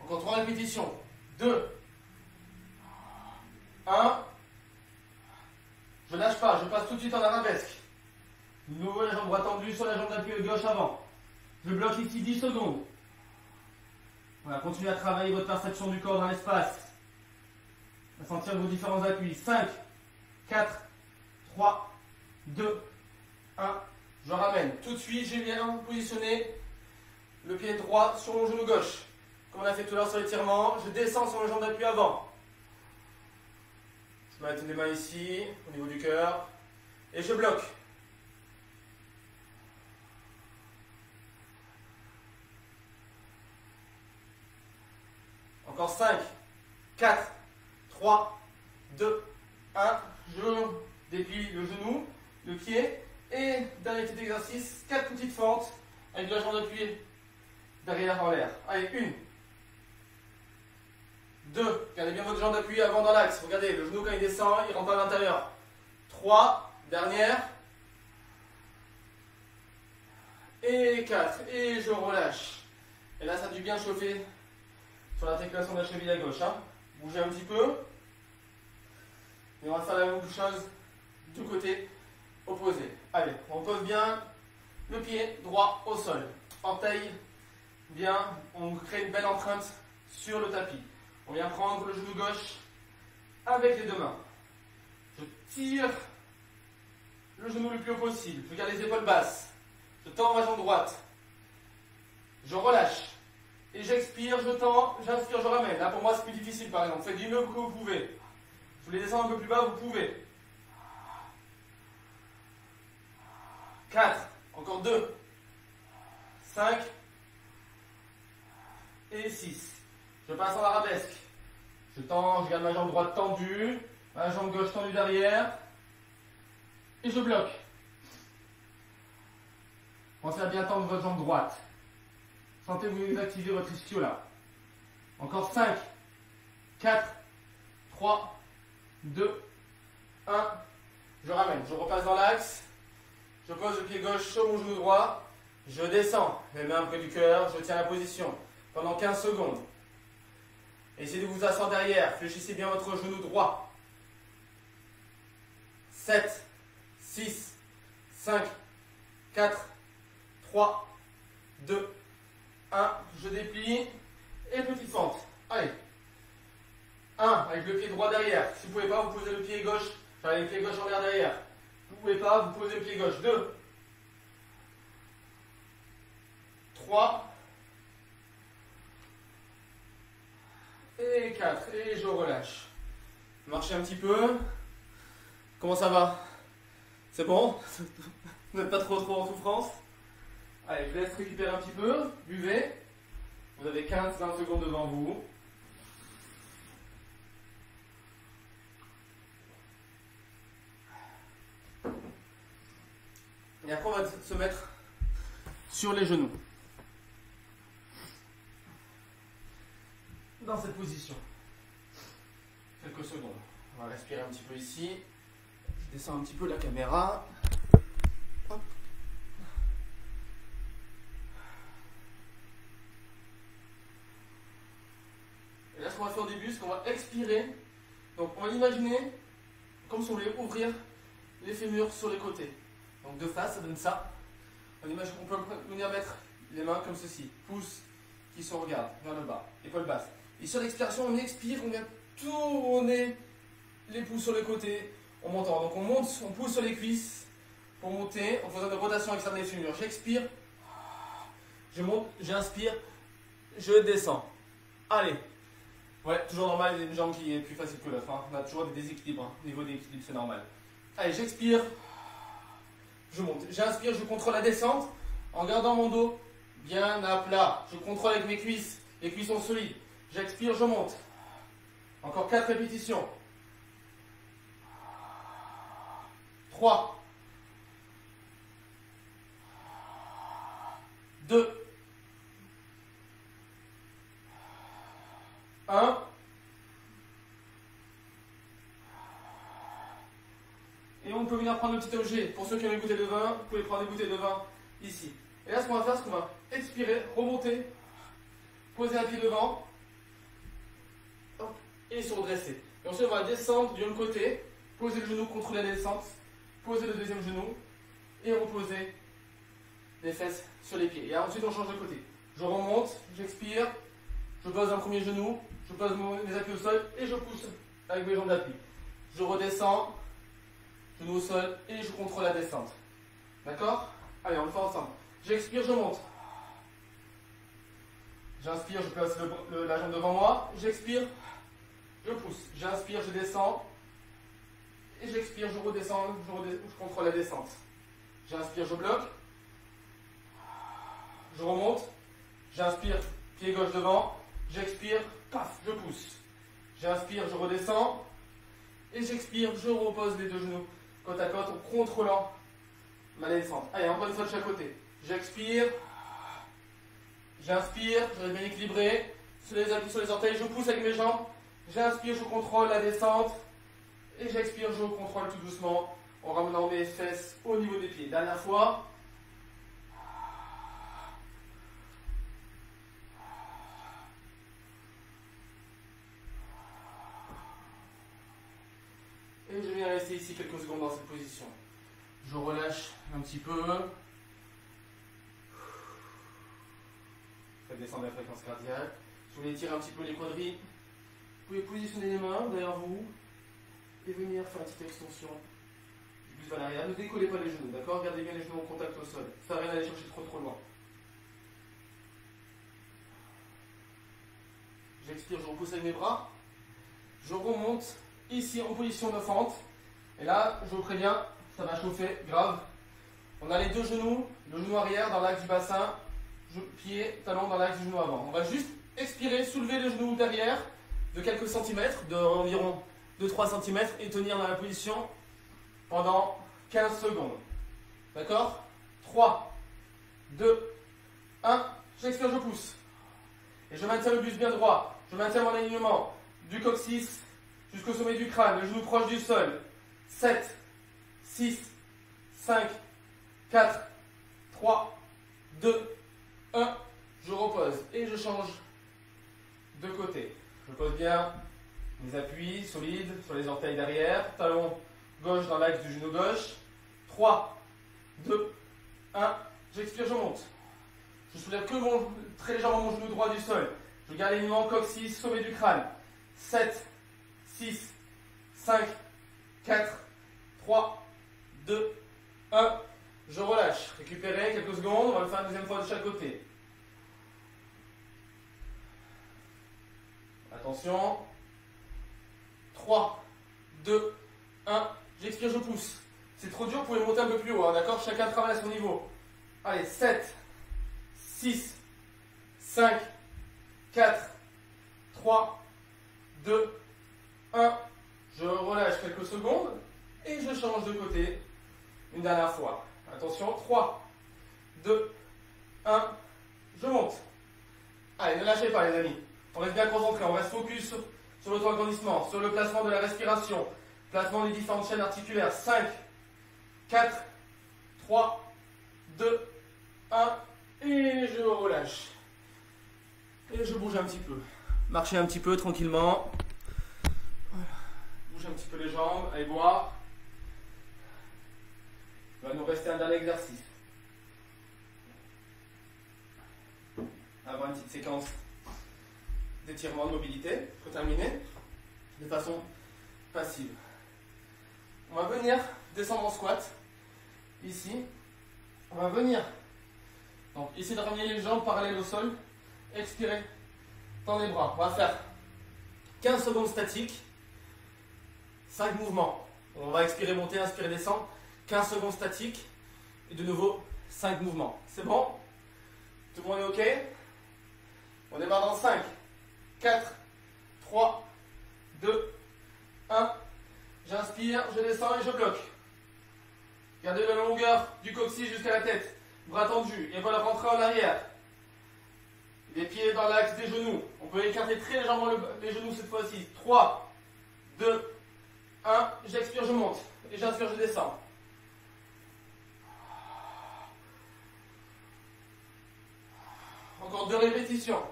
Encore 3 répétitions. 2. 1. Je ne lâche pas, je passe tout de suite en arabesque. De nouveau la jambe droite tendue sur la jambe d'appui gauche avant. Je bloque ici 10 secondes. On va continuer à travailler votre perception du corps dans l'espace. À sentir vos différents appuis. 5, 4, 3, 2, 1. Je ramène. Tout de suite, j'ai bien positionné le pied droit sur mon genou gauche. Comme on a fait tout à l'heure sur l'étirement, je descends sur le jambe d'appui avant. Je mets les mains ici, au niveau du cœur. Et je bloque. Encore 5, 4, 3, 2, 1. Je déplie le genou, le pied. Et dernier petit exercice, 4 petites fentes avec la jambe d'appui derrière en l'air. Allez, 1, 2, gardez bien votre jambe d'appui avant dans l'axe. Regardez, le genou quand il descend, il rentre à l'intérieur. 3, dernière. Et 4, et je relâche. Et là, ça a dû bien chauffer sur l'articulation de la cheville à gauche. Hein. Bougez un petit peu. Et on va faire la même chose du côté opposé. Allez, on pose bien le pied droit au sol. Orteil bien, on crée une belle empreinte sur le tapis. On vient prendre le genou gauche avec les deux mains. Je tire le genou le plus haut possible. Je garde les épaules basses. Je tends ma jambe droite. Je relâche. Et j'expire, je tends, j'inspire, je ramène. Là pour moi c'est plus difficile par exemple. Faites du mieux que vous pouvez. Je voulais descendre un peu plus bas, vous pouvez. 4, encore 2, 5 et 6. Je passe en arabesque. Je tends, je garde ma jambe droite tendue, ma jambe gauche tendue derrière. Et je bloque. Pensez à bien tendre votre jambe droite. Sentez-vous activer votre ischio là. Encore 5, 4, 3, 2, 1. Je ramène, je repasse dans l'axe. Je pose le pied gauche sur mon genou droit. Je descends, les mains près du cœur, je tiens la position pendant 15 secondes. Essayez de vous asseoir derrière, fléchissez bien votre genou droit. 7, 6, 5, 4, 3, 2, 1. Je déplie et petite fente. Allez. 1 avec le pied droit derrière. Si vous ne pouvez pas, vous posez le pied gauche. Enfin, le pied gauche en l'air derrière. Vous ne pouvez pas, vous posez le pied gauche. 2, 3 et 4. Et je relâche. Marchez un petit peu. Comment ça va? C'est bon? Vous n'êtes pas trop en souffrance? Allez, je vous laisse récupérer un petit peu. Buvez. Vous avez 15-20 secondes devant vous. Et après, on va se mettre sur les genoux. Dans cette position. Quelques secondes. On va respirer un petit peu ici. Je descends un petit peu la caméra. Hop. Et là, ce qu'on va faire au début, c'est qu'on va expirer. Donc, on va imaginer comme si on voulait ouvrir les fémurs sur les côtés. Donc, de face, ça donne ça. On imagine qu'on peut venir mettre les mains comme ceci. Pouces qui se regardent vers le bas. Épaules basses. Et sur l'expiration, on expire, on vient tourner les pouces sur les côtés. On monte en. Donc, on monte, on pousse sur les cuisses pour monter en faisant des rotations externes des fémurs. J'expire. Je monte, j'inspire, je descends. Allez. Ouais, toujours normal, il y a une jambe qui est plus facile que l'autre. Hein. On a toujours des déséquilibres. Hein. Niveau d'équilibre, c'est normal. Allez, j'expire. Je monte. J'inspire, je contrôle la descente en gardant mon dos bien à plat. Je contrôle avec mes cuisses. Les cuisses sont solides. J'expire, je monte. Encore 4 répétitions. 3. 2. 1. Et on peut venir prendre le petit objet. Pour ceux qui ont une bouteille de vin, vous pouvez prendre une bouteille de vin ici. Et là, ce qu'on va faire, c'est qu'on va expirer, remonter, poser un pied devant et se redresser. Et ensuite, on va descendre du même côté, poser le genou contre la descente, poser le deuxième genou et reposer les fesses sur les pieds. Et ensuite, on change de côté. Je remonte, j'expire, je pose un premier genou, je pose mes appuis au sol et je pousse avec mes jambes d'appui. Je redescends, genou au sol et je contrôle la descente. D'accord? Allez, on le fait ensemble. J'expire, je monte. J'inspire, je place la jambe devant moi. J'expire, je pousse. J'inspire, je descends. Et j'expire, je redescends, je contrôle la descente. J'inspire, je bloque. Je remonte. J'inspire, pied gauche devant. J'expire, paf, je pousse. J'inspire, je redescends. Et j'expire, je repose les deux genoux côte à côte en contrôlant ma descente. Allez, encore une fois de chaque côté. J'expire. J'inspire, je reste bien équilibré. Sur les appuis sur les orteils, je pousse avec mes jambes. J'inspire, je contrôle la descente. Et j'expire, je contrôle tout doucement en ramenant mes fesses au niveau des pieds. Dernière fois. Et je viens rester ici quelques secondes dans cette position. Je relâche un petit peu. Faites descendre la fréquence cardiaque. Je vais étirer un petit peu les quadris. Vous pouvez positionner les mains derrière vous et venir faire une petite extension du buste vers l'arrière. Ne décollez pas les genoux, d'accord? Gardez bien les genoux en contact au sol. Ça ne sert à rien d'aller chercher trop loin. J'expire, je repousse avec mes bras. Je remonte ici en position de fente. Et là, je vous préviens, ça va chauffer, grave. On a les deux genoux, le genou arrière dans l'axe du bassin, pied, talon dans l'axe du genou avant. On va juste expirer, soulever le genou derrière de quelques centimètres, d'environ 2-3 cm et tenir dans la position pendant 15 secondes. D'accord? 3, 2, 1, j'expire, je pousse. Et je maintiens le buste bien droit. Je maintiens mon alignement du coccyx jusqu'au sommet du crâne, le genou proche du sol. 7, 6, 5, 4, 3, 2, 1. Je repose et je change de côté. Je pose bien mes appuis solides sur les orteils derrière. Talon gauche dans l'axe du genou gauche. 3, 2, 1. J'expire, je monte. Je soulève que très légèrement mon genou droit du sol. Je garde l'alignement coccyx, sommet du crâne. 7, 6, 5, 4, 3, 2, 1. Je relâche. Récupérez quelques secondes. On va le faire une deuxième fois de chaque côté. Attention. 3, 2, 1. J'expire, je pousse. C'est trop dur, vous pouvez monter un peu plus haut, hein, d'accord? Chacun travaille à son niveau. Allez, 7, 6, 5, 4, 3, 2, 1. Je relâche quelques secondes et je change de côté une dernière fois. Attention, 3, 2, 1. Je monte. Allez, ne lâchez pas les amis. On reste bien concentré, on reste focus sur l'auto-agrandissement, sur le placement de la respiration, placement des différentes chaînes articulaires. 5, 4, 3, 2, 1. Et je relâche. Et je bouge un petit peu. Marchez un petit peu tranquillement. Voilà. Bouge un petit peu les jambes. Allez boire. Il va nous rester un dernier exercice. Avant une petite séquence d'étirement de mobilité pour terminer de façon passive. On va venir descendre en squat. Ici. On va venir. Donc, essayez de ramener les jambes parallèles au sol. Expirez. Tendez les bras. On va faire 15 secondes statiques. 5 mouvements. On va expirer, monter, inspirer, descendre. 15 secondes statiques. Et de nouveau, 5 mouvements. C'est bon? Tout le monde est OK? On démarre dans 5, 4, 3, 2, 1. J'inspire, je descends et je bloque. Gardez la longueur du coccyx jusqu'à la tête. Bras tendus. Et voilà, rentrer en arrière. Les pieds dans l'axe des genoux. On peut écarter très légèrement les genoux cette fois-ci. 3, 2, 1. J'expire, je monte. Et j'inspire, je descends. Encore 2 répétitions.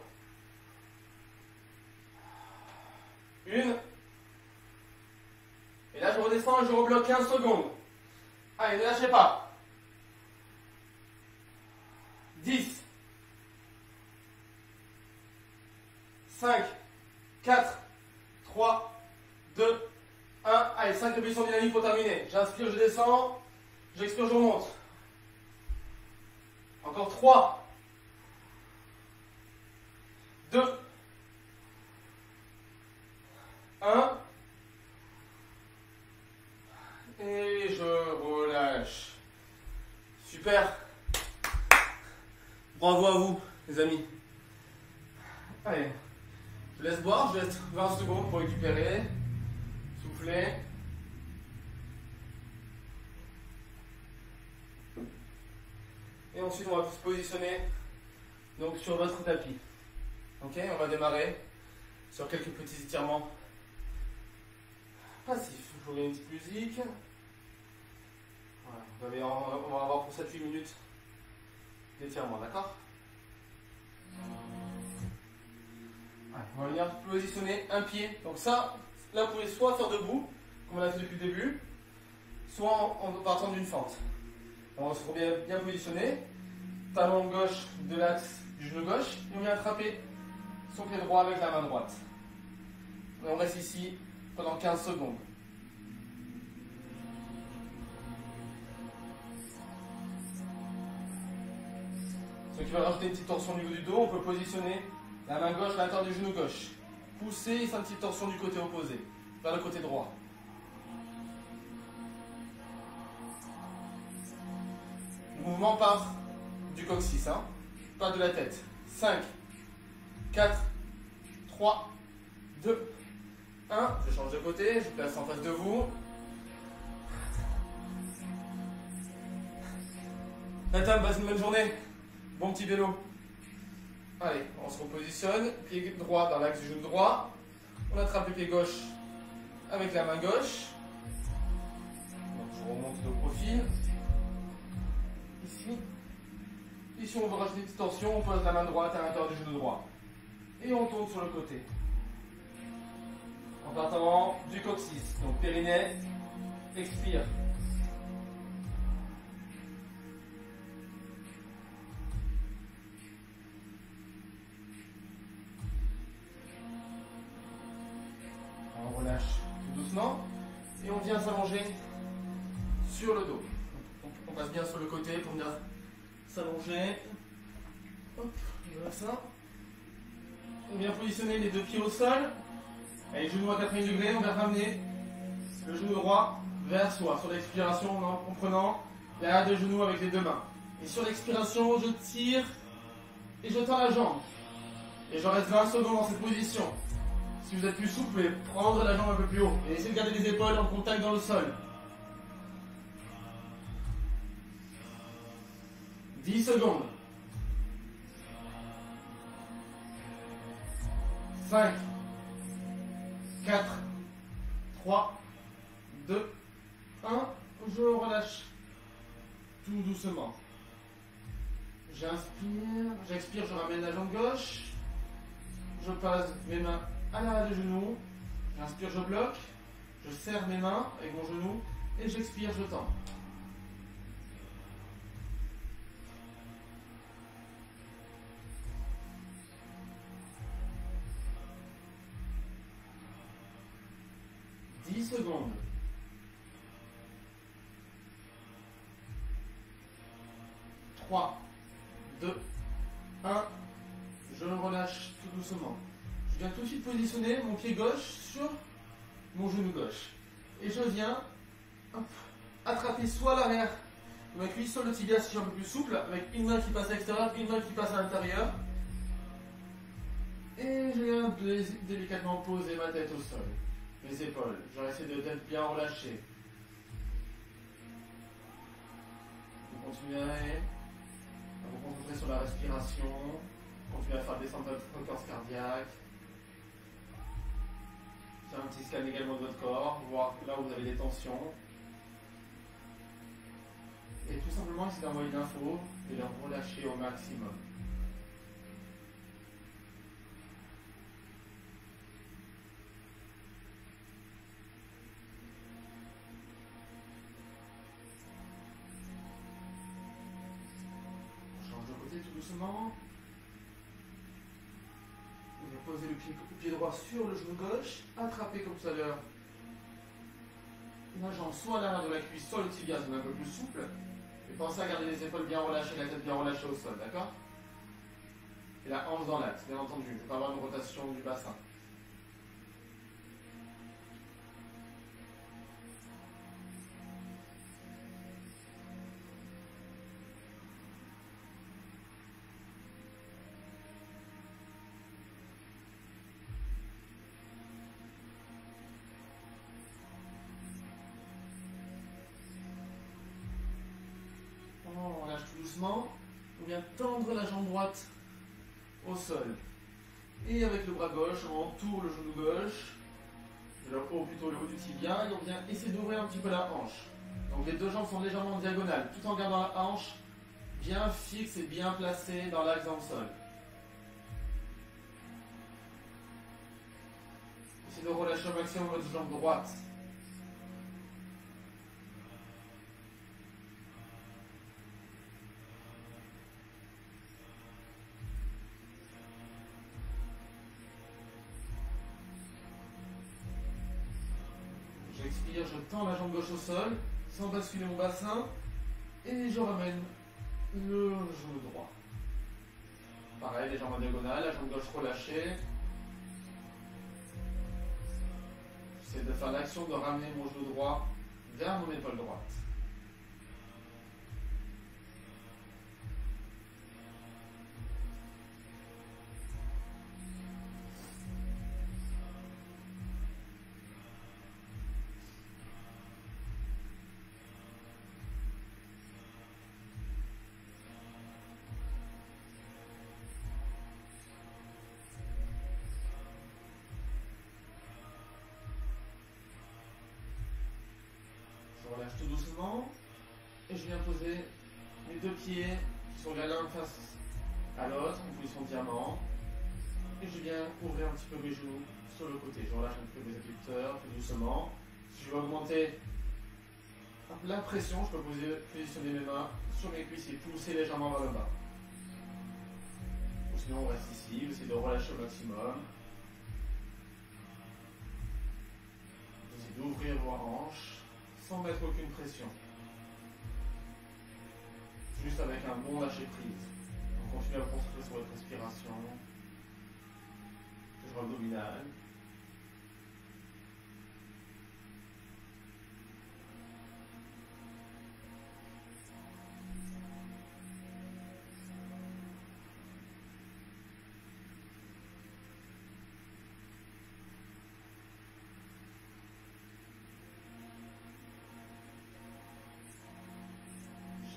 1. Et là, je redescends et je rebloque 15 secondes. Allez, ne lâchez pas. 10. 5, 4, 3, 2, 1. Allez, 5 répétitions dynamiques pour terminer. J'inspire, je descends. J'expire, je remonte. Encore 3, 2, 1. Et je relâche. Super. Bravo à vous, les amis. Allez, je laisse boire, je laisse 20 secondes pour récupérer. Souffler. Et ensuite, on va se positionner donc, sur votre tapis. Ok, on va démarrer sur quelques petits étirements passifs. Je vous mets une petite musique. Voilà, on va avoir pour 7-8 minutes d'étirement, d'accord? On va venir positionner un pied. Donc ça, là vous pouvez soit faire debout, comme on a fait depuis le début, soit en partant d'une fente. On va se bien positionner, talon gauche de l'axe du genou gauche, et on vient attraper son pied droit avec la main droite. Et on reste ici pendant 15 secondes. Ceux qui veulent rajouter une petite torsion au niveau du dos, on peut positionner la main gauche à l'intérieur du genou gauche. Pousser et faire une petite torsion du côté opposé, vers le côté droit. Le mouvement part du coccyx, hein, pas de la tête. 5, 4, 3, 2, 1. Je change de côté, je place en face de vous. Nathan, passe une bonne journée. Bon petit vélo. Allez, on se repositionne. Pied droit dans l'axe du genou droit. On attrape le pied gauche avec la main gauche. Donc, je remonte de profil. Ici. Ici, on va rajouter une petite torsion. On pose la main droite à l'intérieur du genou droit. Et on tourne sur le côté. En partant du coccyx. Donc, périnée. Expire. On relâche tout doucement et on vient s'allonger sur le dos. On passe bien sur le côté pour venir s'allonger. Hop, voilà ça. On vient positionner les deux pieds au sol. Avec le genou à 90 degrés, on vient ramener le genou droit vers soi. Sur l'expiration, en prenant derrière deux genoux avec les deux mains. Et sur l'expiration, je tire et je tends la jambe. Et je reste 20 secondes dans cette position. Si vous êtes plus souple, vous pouvez prendre la jambe un peu plus haut et essayer de garder les épaules en contact dans le sol. 10 secondes. 5, 4, 3, 2, 1. Je relâche tout doucement. J'inspire, j'expire, je ramène la jambe gauche. Je passe mes mains à l'arrière du genou, j'inspire, je bloque, je serre mes mains avec mon genou et j'expire, je tends. « 10 secondes. 3, 2, 1. Je relâche tout doucement. Je viens tout de suite positionner mon pied gauche sur mon genou gauche. Et je viens attraper soit l'arrière de ma cuisse, soit le tibia si je suis un peu plus souple, avec une main qui passe à l'extérieur, une main qui passe à l'intérieur. Et je viens délicatement poser ma tête au sol, mes épaules. Je vais essayer d'être bien relâché. Vous continuez à vous concentrer sur la respiration. Continuez à faire descendre votre fréquence cardiaque. Faire un petit scan également de votre corps, voir là où vous avez des tensions. Et tout simplement essayer d'envoyer l'info et de relâcher au maximum. On change de côté tout doucement. poser le pied droit sur le genou gauche, attraper comme tout à l'heure la jambe soit à l'arrière de la cuisse, soit le tibia, c'est un peu plus souple. Et pensez à garder les épaules bien relâchées, la tête bien relâchée au sol, d'accord? Et la hanche dans l'axe, bien entendu. Il ne faut pas avoir une rotation du bassin. On lâche tout doucement. On vient tendre la jambe droite au sol. Et avec le bras gauche, on entoure le genou gauche, le haut plutôt le haut du tibia, et on vient essayer d'ouvrir un petit peu la hanche. Donc les deux jambes sont légèrement en diagonale, tout en gardant la hanche bien fixe et bien placée dans l'axe dans le sol. Essayez de relâcher au maximum votre jambe droite. J'expire, je tends la jambe gauche au sol, sans basculer mon bassin, et je ramène le genou droit. Pareil, les jambes en diagonale, la jambe gauche relâchée. J'essaie de faire l'action de ramener mon genou droit vers mon épaule droite. Je relâche tout doucement et je viens poser mes deux pieds sur l'un face à l'autre en position diamant et je viens ouvrir un petit peu mes genoux sur le côté. Je relâche un peu mes adducteurs tout doucement. Si je veux augmenter la pression, je peux positionner mes mains sur mes cuisses et pousser légèrement vers le bas. Ou sinon on reste ici, vous essayez de relâcher au maximum. Vous essayez d'ouvrir vos hanches sans mettre aucune pression. Juste avec un bon lâcher prise. On continue à concentrer sur votre respiration. Toujours abdominale.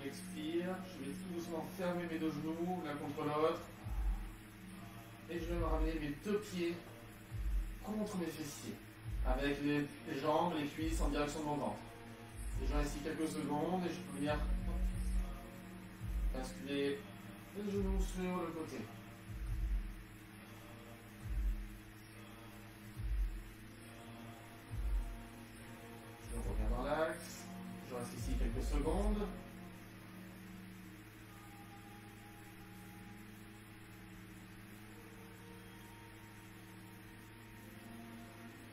J'expire, je vais tout doucement fermer mes deux genoux l'un contre l'autre et je vais me ramener mes deux pieds contre mes fessiers avec les jambes, les cuisses en direction de mon ventre. Et je reste ici quelques secondes et je peux venir basculer les genoux sur le côté. Je reviens dans l'axe, je reste ici quelques secondes.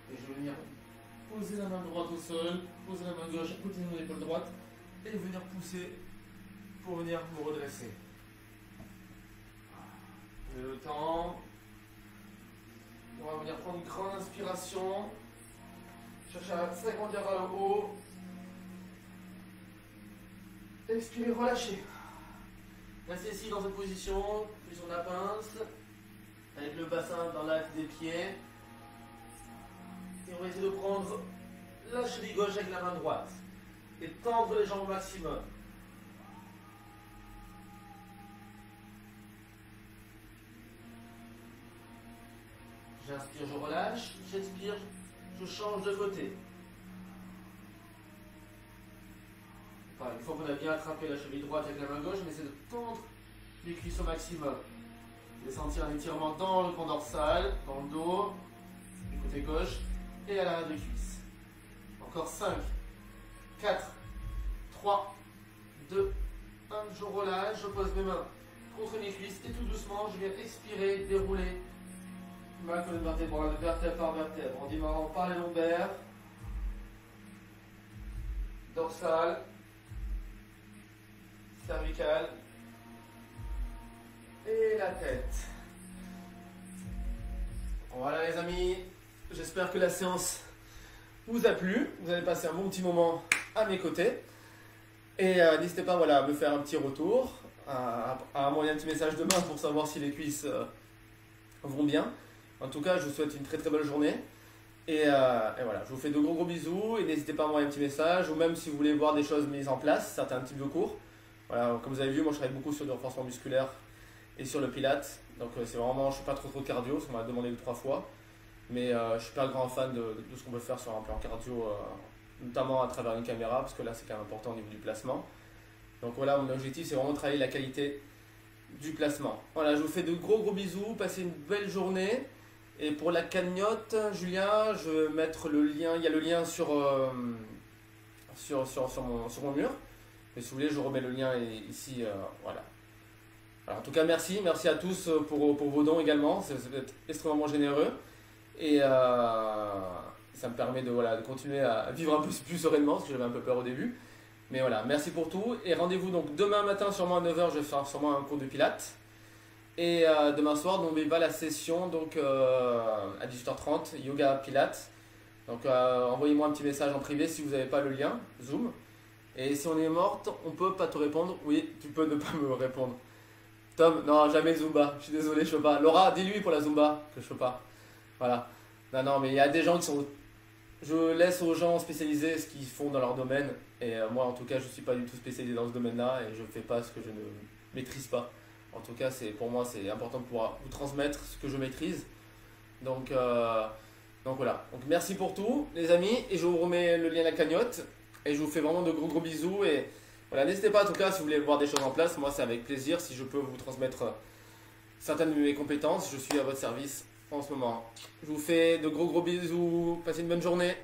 Et je vais venir poser la main droite au sol, poser la main gauche à côté de mon épaule droite et venir pousser pour venir me redresser. J'ai le temps. On va venir prendre une grande inspiration. Chercher à s'agrandir vers le haut. Expirez, relâchez. Restez ici dans cette position, position de la pince, avec le bassin dans l'axe des pieds. Et on va essayer de prendre la cheville gauche avec la main droite et tendre les jambes au maximum. J'inspire, je relâche, j'expire, je change de côté. Enfin, une fois qu'on a bien attrapé la cheville droite avec la main gauche, on essaie de tendre les cuisses au maximum. Vous allez sentir un étirement dans le pont dorsal, dans le dos, du côté gauche et à l'arrière des cuisses. Encore 5, 4, 3, 2, 1. Je relâche, je pose mes mains contre mes cuisses et tout doucement, je viens expirer, dérouler Ma colonne vertébrale, vertèbre par vertèbre, en démarrant par les lombaires, dorsale, cervicale et la tête. Voilà les amis, j'espère que la séance vous a plu. Vous avez passé un bon petit moment à mes côtés. Et n'hésitez pas voilà, à me faire un petit retour, à m'envoyer un petit message demain pour savoir si les cuisses vont bien. En tout cas, je vous souhaite une très très belle journée. Et voilà, je vous fais de gros bisous et n'hésitez pas à m'envoyer un petit message ou même si vous voulez voir des choses mises en place, certains types de cours. Voilà, comme vous avez vu, moi je travaille beaucoup sur le renforcement musculaire et sur le pilates. Donc c'est vraiment, je ne fais pas trop de cardio, parce qu'on m'a demandé 2-3 fois. Mais je suis pas un grand fan de ce qu'on peut faire sur un plan cardio, notamment à travers une caméra, parce que là c'est quand même important au niveau du placement. Donc voilà, mon objectif c'est vraiment de travailler la qualité du placement. Voilà, je vous fais de gros bisous, passez une belle journée. Et pour la cagnotte, Julien, je vais mettre le lien, il y a le lien sur mon mur. Mais si vous voulez, je remets le lien ici, voilà. Alors, en tout cas, merci à tous pour vos dons également, c'est extrêmement généreux. Et ça me permet de continuer à vivre un peu plus sereinement, parce que j'avais un peu peur au début. Mais voilà, merci pour tout. Et rendez-vous donc demain matin, sûrement à 9 h, je vais faire sûrement un cours de pilates. Et demain soir, n'oubliez pas la session donc, à 18 h 30, yoga pilates. Donc envoyez-moi un petit message en privé si vous n'avez pas le lien, Zoom. Et si on est morte, on peut pas te répondre. Oui, tu peux ne pas me répondre. Tom, non, jamais Zumba. Je suis désolé, je peux pas. Laura, dis-lui pour la Zumba que je peux pas. Voilà. Non, mais il y a des gens qui sont... Je laisse aux gens spécialisés ce qu'ils font dans leur domaine. Et moi, en tout cas, je ne suis pas du tout spécialisé dans ce domaine-là et je ne fais pas ce que je ne maîtrise pas. En tout cas, pour moi, c'est important de pouvoir vous transmettre ce que je maîtrise. Donc voilà. Donc merci pour tout, les amis. Et je vous remets le lien à la cagnotte. Et je vous fais vraiment de gros bisous. Et voilà, n'hésitez pas en tout cas si vous voulez voir des choses en place. Moi, c'est avec plaisir. Si je peux vous transmettre certaines de mes compétences, je suis à votre service en ce moment. Je vous fais de gros bisous. Passez une bonne journée.